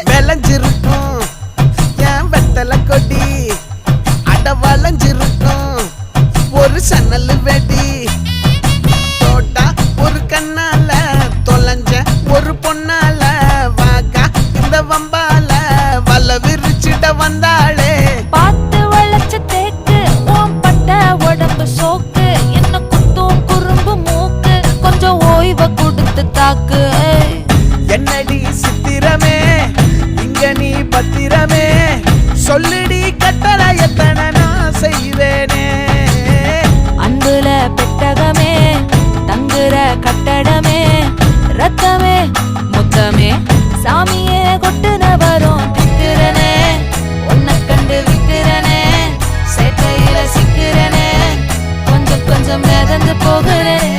விளைஞ்சிருக்கும் என் வெத்தலை கொடி அட வளைஞ்சிருக்கும் ஒரு சன்னல் வெடி தோட்டா ஒரு கண்ணால தொலைஞ்ச ஒரு பொண்ணால வாக்கா இந்த வம்பால வல விரிச்சிட வந்தாளே பார்த்து வளைச்ச தேக்கு ஓம் பட்ட உடம்பு சோக்கு என்ன குத்தும் குறும்பு மூக்கு கொஞ்சம் ஓய்வை கொடுத்து தாக்கு என்னடி சித்திரமே இங்க நீ பத்திரமே சொல்லுடி கட்டளை எத்தனை நான் செய்வேனே அன்புல பெட்டகமே தங்குற கட்டடமே ரத்தமே முத்தமே சாமியே கொட்டுன வரும் திக்கிறனே உன்னை கண்டு விக்கிறனே சேட்டையில சிக்கிறனே கொஞ்சம் கொஞ்சம் மிதந்து போகிறேன்